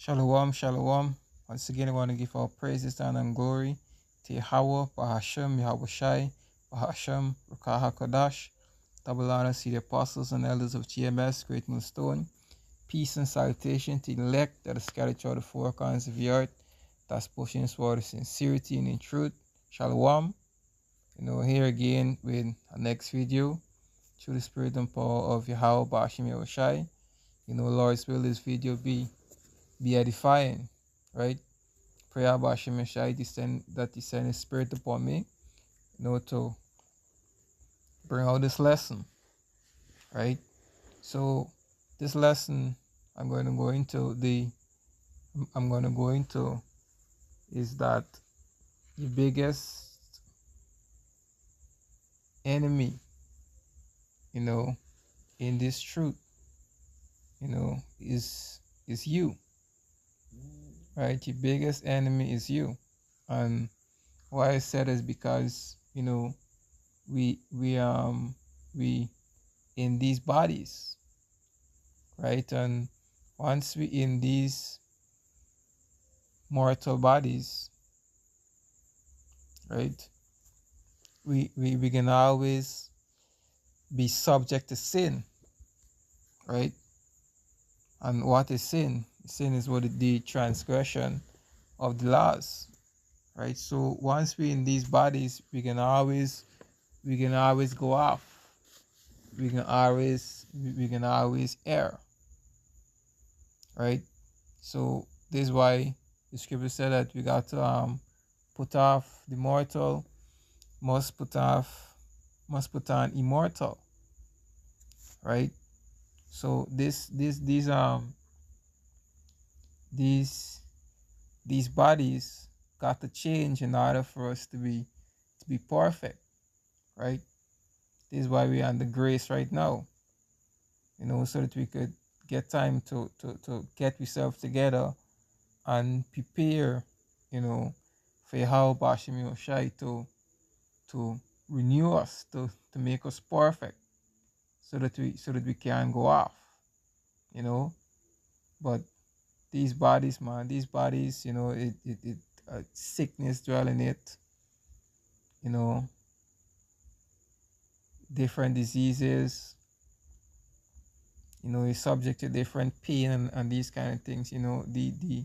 Shalom, shalom. Once again, I want to give all praises, honor, and glory to Yahweh, Bahashem, Yahweh Shai, Bahashem, Rukaha Kodash, double honor to the apostles and elders of GMS, Great Millstone. Peace and salutation to the elect that are scattered throughout the four corners of the earth, that's pushing forward with sincerity and in truth. Shalom. Here again with our next video, through the spirit and power of Yahweh, Bahashem, Yahweh Shai. Lord's will this video be edifying, right? Pray about Hashem Yeshai descend His Spirit upon me, to bring out this lesson, right? So this lesson I'm going to go into is that the biggest enemy, in this truth, is you. Right, your biggest enemy is you. And why I said is because we in these bodies, right? And once we in these mortal bodies, right, we can always be subject to sin, right? And what is sin? Sin is what the transgression of the laws, right? So once we're in these bodies, we can always go off. We can always err, right? So this is why the scripture said that we got to put off the mortal, must put on immortal, right? So these bodies got to change in order for us to be perfect, right? This is why we're under grace right now, so that we could get time to get ourselves together and prepare, for Yahweh Bashim Yoshai to renew us, to make us perfect, so that we can go off, But these bodies, sickness dwell in it, different diseases, is subject to different pain and these kind of things, the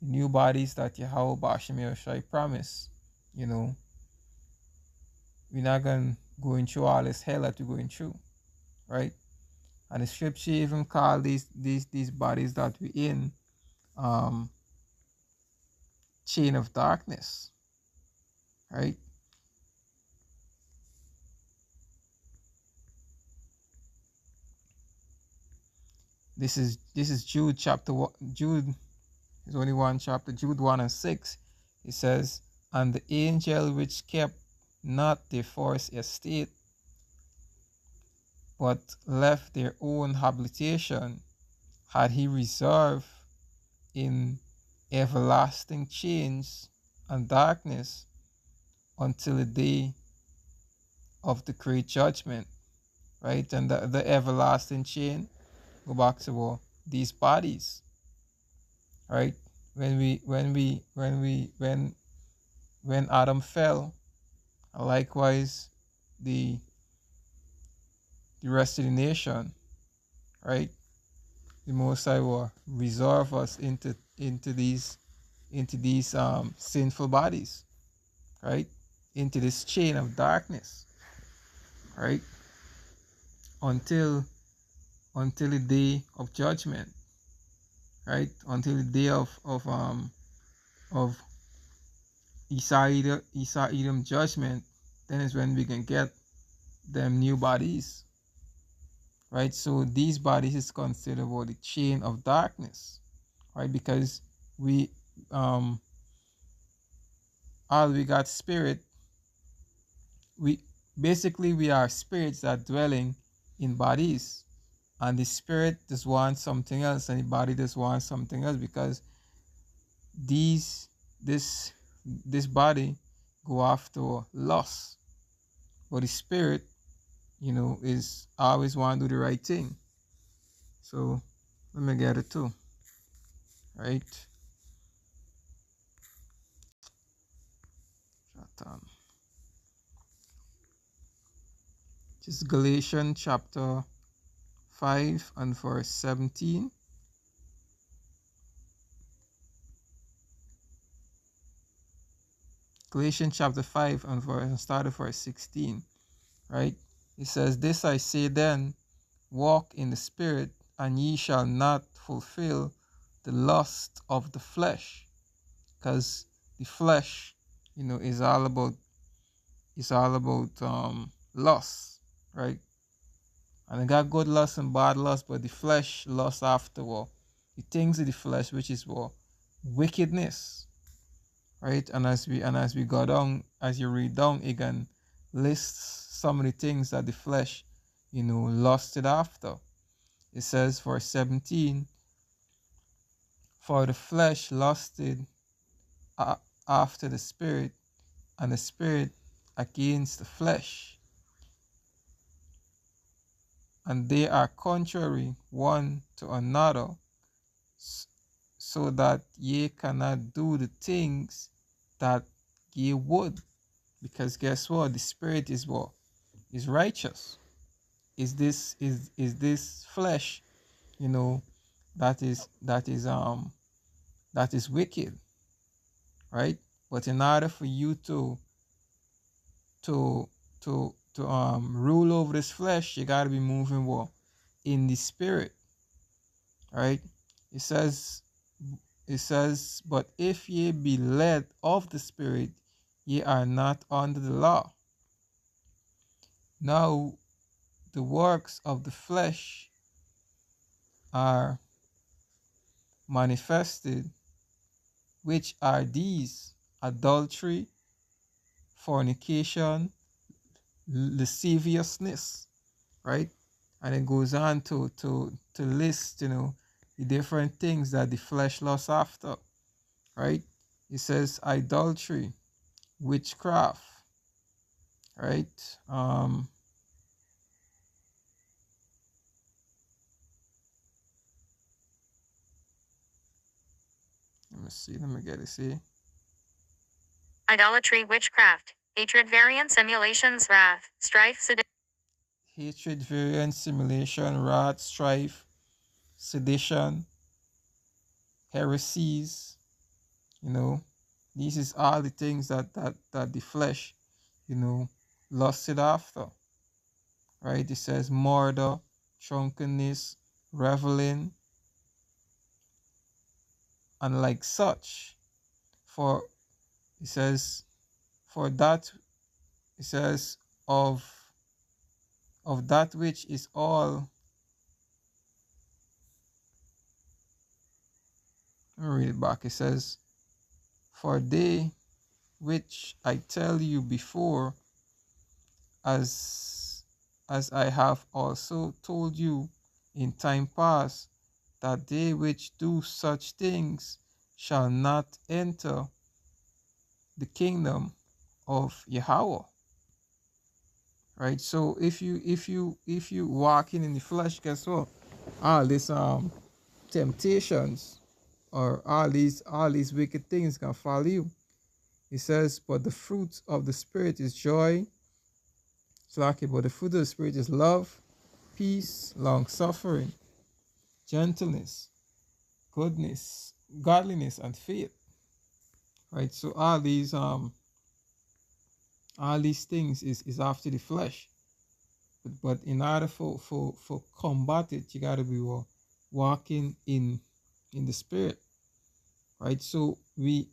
new bodies that Yahweh Bashim Yoshai promise, we're not going to go into all this hell that we're going through, right? And the scripture even call these bodies that we're in chain of darkness, right? This is Jude chapter 1. Jude is only one chapter. Jude 1 and 6. It says, "And the angel which kept not their forest estate, but left their own habitation, had he reserved in everlasting chains and darkness until the day of the great judgment." Right? And the everlasting chain, go back to these bodies, right? When Adam fell, likewise the rest of the nation, right? The Most High will reserve us into these sinful bodies, right? Into this chain of darkness, right? Until the day of judgment, right? Until the day of Esau Edom judgment, then is when we can get them new bodies, right? So these bodies is considered the chain of darkness, right? Because we all we got spirit. We are spirits that dwelling in bodies, and the spirit just wants something else, and the body just wants something else, because this body go after lust, but the spirit, is always want to do the right thing. So let me get it too, right? Shatan. This is Galatians chapter 5 and verse 17. Galatians chapter 5 and start at verse 16, right? It says, "This I say then, walk in the Spirit, and ye shall not fulfill the lust of the flesh." Because the flesh, is all about lust, right? And it got good lust and bad lust, but the flesh lust after the things of the flesh, which is wickedness, right? And as we go down, as you read down, it can list some of the things that the flesh, lusted after. It says, verse 17, "For the flesh lusted after the spirit, and the spirit against the flesh, and they are contrary one to another, so that ye cannot do the things that ye would." Because guess what? The spirit is what? Is righteous. Is this flesh, that is wicked, right? But in order for you to rule over this flesh, you gotta be moving what? In the spirit, right? It says, "But if ye be led of the Spirit, ye are not under the law. Now the works of the flesh are manifested, which are these: adultery, fornication, lasciviousness," right? And it goes on to list, the different things that the flesh lusts after, right? It says idolatry, witchcraft, right? Let me see. Let me get it. See. Idolatry, witchcraft, hatred, variance, emulations, wrath, strife, sedition. Hatred, variance, simulation, wrath, strife, sedition, heresies. These is all the things that the flesh, lusted after, right? It says murder, drunkenness, reveling, and like such. For it says, for that it says of that which is all. Let me read it back. It says, "For they which I tell you before, as I have also told you in time past, that they which do such things shall not enter the kingdom of Yahweh." Right? So if you walking in the flesh, guess what? All these temptations, or all these wicked things can follow you. It says, "But the fruit of the Spirit is joy." But the fruit of the Spirit is love, peace, long suffering, gentleness, goodness, godliness, and faith. Right? So all these things is after the flesh. But in order for combat it, you gotta be walking in the spirit. Right? So it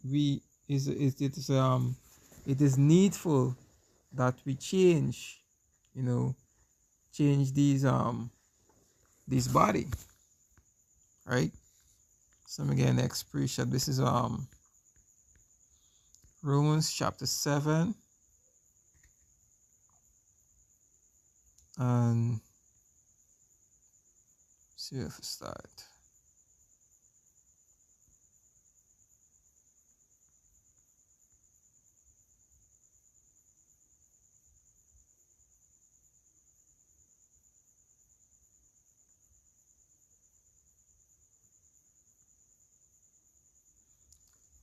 is needful that we change this body, right? So let me get next precept. This is Romans chapter 7, and see if we start.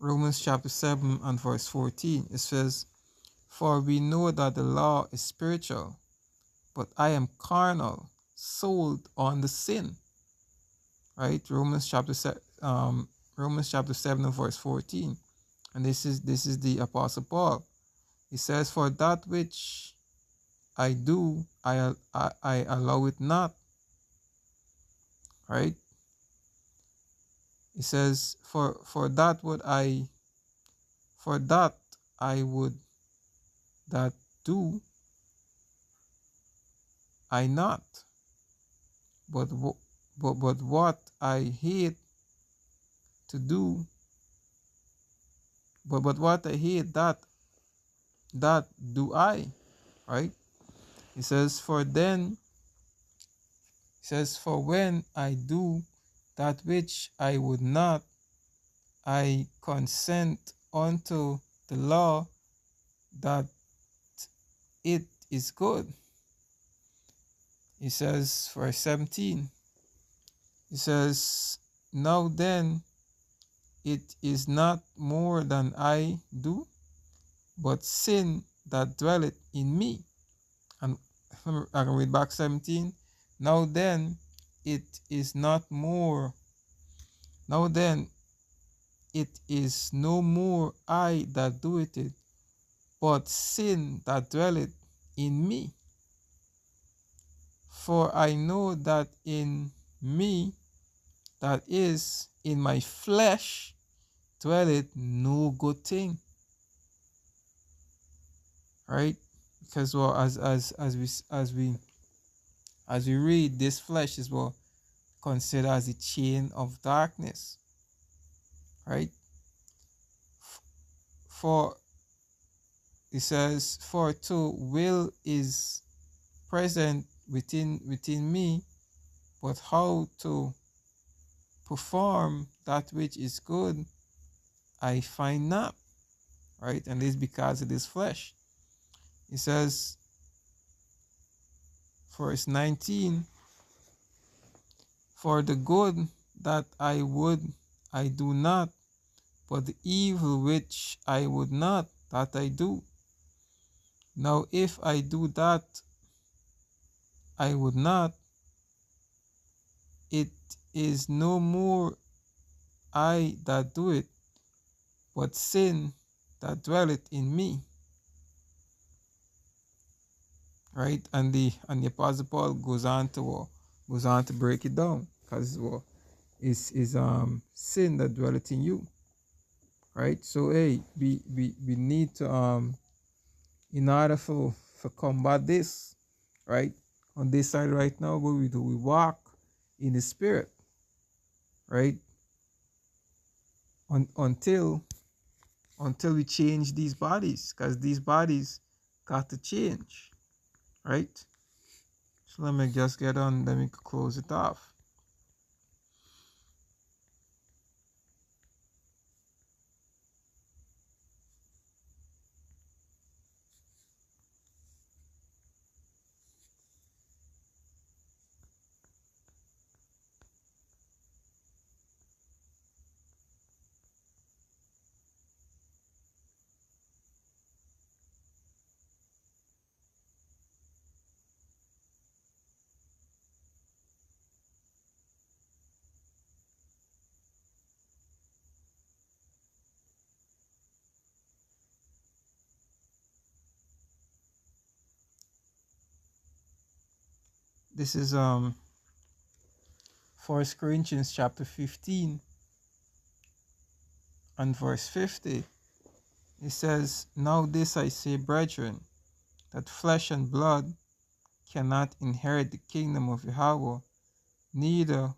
Romans chapter 7 and verse 14. It says, "For we know that the law is spiritual, but I am carnal, sold on the sin." Right? Romans chapter 7 and verse 14. And this is the Apostle Paul. He says, "For that which I do, I allow it not." Right? He says, for that I would that do I not, but what I hate to do, but what I hate, that do I. Right? He says, for when I do that which I would not, I consent unto the law that it is good. He says, verse 17, he says, "Now then, it is not more than I do, but sin that dwelleth in me." And I can read back 17. Now then, it is not more. Now then, it is no more I that doeth it, but sin that dwelleth in me. For I know that in me, that is, in my flesh, dwelleth no good thing. Right? Because well, as we read, this flesh is what considered as a chain of darkness. Right? For it says, "For to will is present within me, but how to perform that which is good I find not." Right? And this because of this flesh. It says, verse 19, "For the good that I would I do not, but the evil which I would not, that I do. Now if I do that I would not, it is no more I that do it, but sin that dwelleth in me." Right? And the Apostle Paul goes on to break it down, because is sin that dwelleth in you. Right? So hey, we need to in order for combat this, right? On this side right now, what we do, we walk in the spirit, right? Until we change these bodies, because these bodies got to change, right? So let me just get on, let me close it off. This is 1 Corinthians chapter 15 and verse 50. It says, "Now this I say, brethren, that flesh and blood cannot inherit the kingdom of Yahweh, neither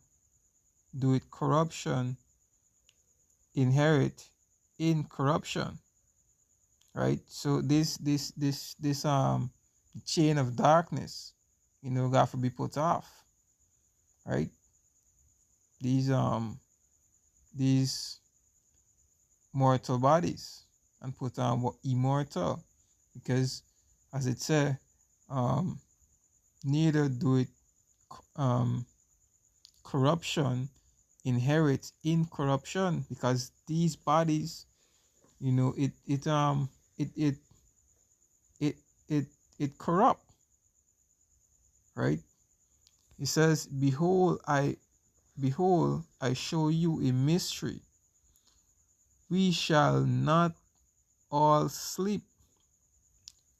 do it corruption inherit incorruption." Right? So this chain of darkness, got to be put off. Right? These mortal bodies, and put on what immortal, because as it said, neither do it corruption inherit incorruption, because these bodies You know, it it it it it corrupt, right? It says, behold, I show you a mystery. We shall not all sleep,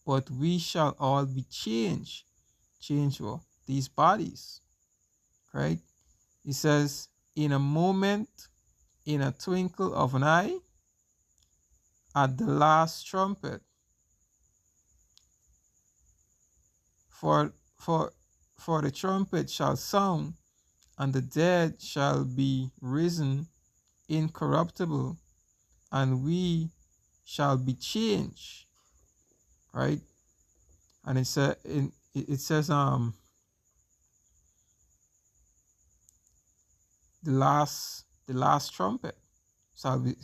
but we shall all be changed. Change what? These bodies, right? It says, in a moment, in a twinkle of an eye, at the last trumpet. For for for the trumpet shall sound, and the dead shall be risen incorruptible, and we shall be changed. Right? And it says the last trumpet shall be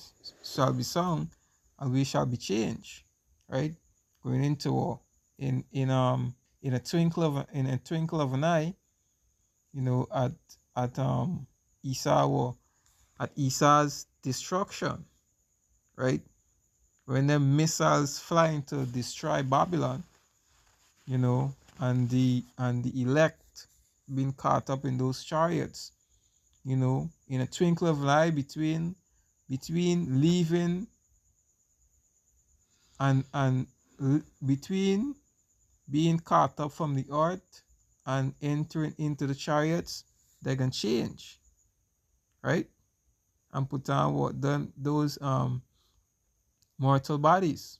sung, and we shall be changed. Right? Going into in a twinkle of an eye, you know, at Esau, or at Esau's destruction, right? When the missiles flying to destroy Babylon, you know, and the elect being caught up in those chariots, you know, in a twinkle of an eye, between leaving and between being caught up from the earth and entering into the chariots, they can change, right? And put on what those mortal bodies,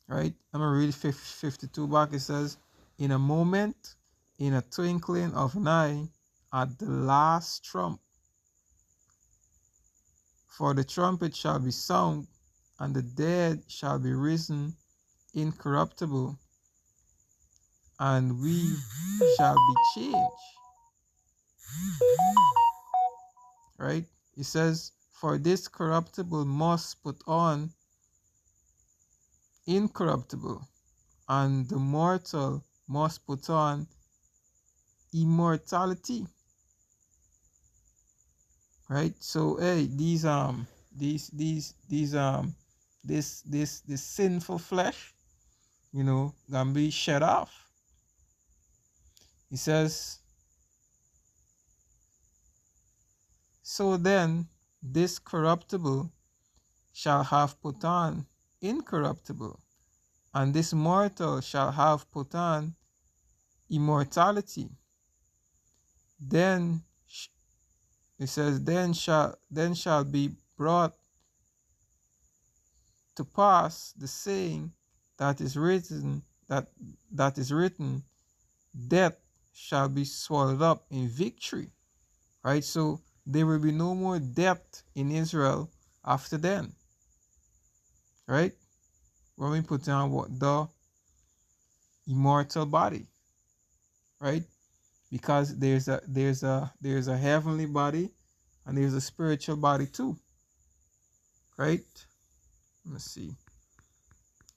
right? I'm gonna read 52 back. It says, in a moment, in a twinkling of an eye, at the last trump, for the trumpet shall be sound, and the dead shall be risen incorruptible, and we shall be changed. Right? It says, for this corruptible must put on incorruptible, and the mortal must put on immortality. Right? So hey, this sinful flesh, you know, gonna be shed off. He says, so then this corruptible shall have put on incorruptible, and this mortal shall have put on immortality. Then it says, then shall be brought to pass the saying that is written, that is written, death shall be swallowed up in victory. Right? So there will be no more death in Israel after then. Right? When we put on what? The immortal body. Right? Because there's a heavenly body and there's a spiritual body too. Right? Let me see.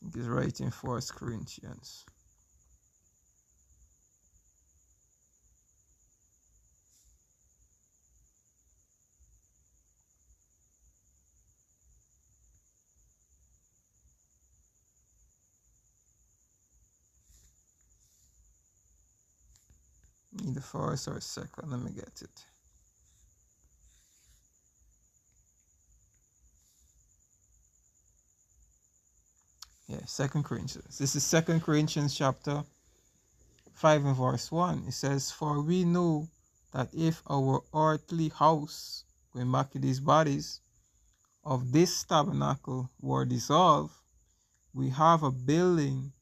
It is right in 1 Corinthians. Need the first or second. Let me get it. Yeah, 2 Corinthians. This is 2 Corinthians chapter 5 and verse 1. It says, for we know that if our earthly house, going back to these bodies, of this tabernacle were dissolved, we have a building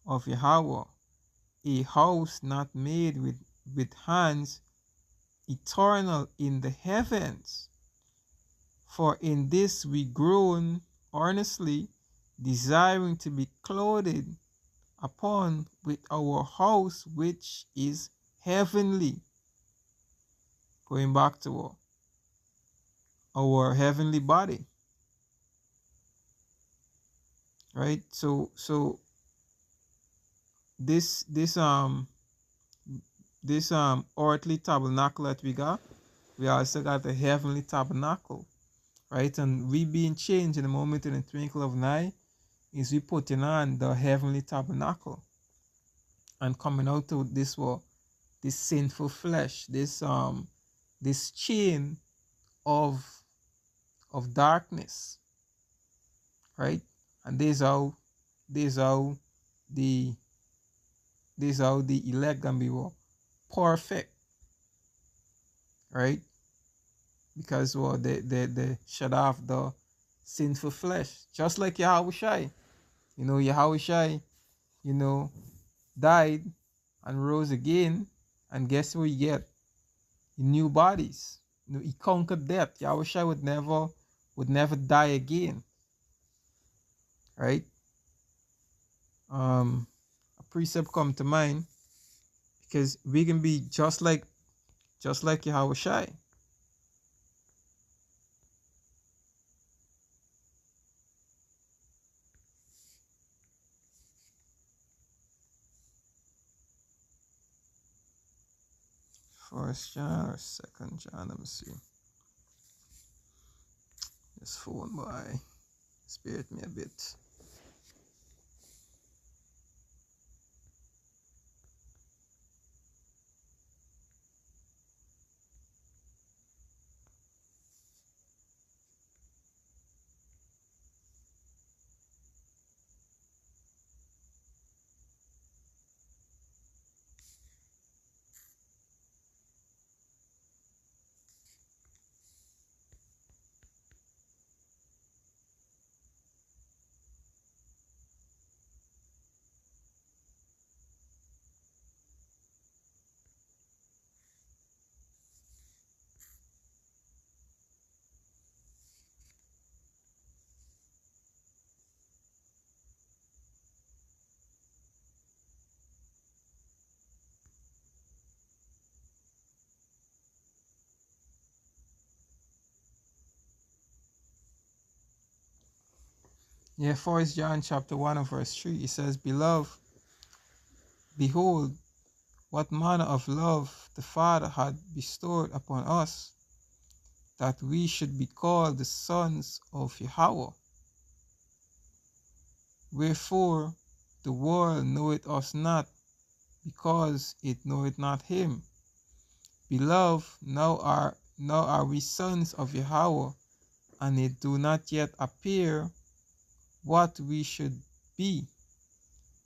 of Yahweh, a house not made with hands, eternal in the heavens. For in this we groan earnestly, desiring to be clothed upon with our house which is heavenly. Going back to our heavenly body. Right? So this earthly tabernacle that we got, we also got the heavenly tabernacle, right? And we being changed in a moment, in a twinkle of an eye, is we putting on the heavenly tabernacle and coming out of this world, this sinful flesh, this chain of darkness, right? And this how the elect gonna be what? Perfect, right? Because they shut off the sinful flesh, just like Yahweh Shai. Yahweh Shai, died and rose again, and guess what you get? New bodies. He conquered death. Yahweh Shai would never die again, right? A precept come to mind because we can be just like Yahweh Shai. First John or Second John? Let me see. This phone by spirit me a bit. Yeah, First John chapter 1 and verse 3. It says, Beloved, behold, what manner of love the Father had bestowed upon us, that we should be called the sons of Yahweh. Wherefore the world knoweth us not, because it knoweth not him. Beloved, now are we sons of Yahweh, and it do not yet appear what we should be.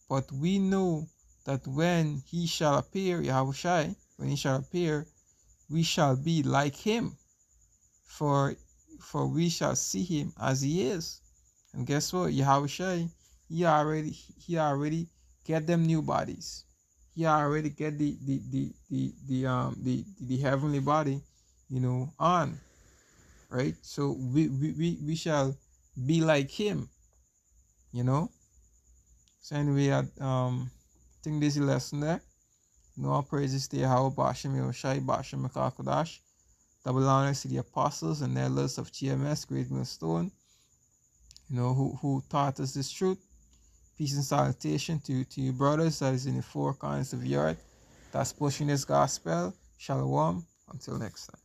But we know that when he shall appear, Yahushai, when he shall appear, we shall be like him, for we shall see him as he is. And guess what? Yahushai, he already get them new bodies. He already get the heavenly body, on, right? So we shall be like him, So anyway, I think this is a lesson there. All praises to Yahweh, Bashem Yoshai, Bashem Mekakodash. Double honors to the apostles and elders of TMS, Great Millstone, who taught us this truth. Peace and salutation to you brothers that is in the four corners of the earth that's pushing this gospel. Shalom. Until next time.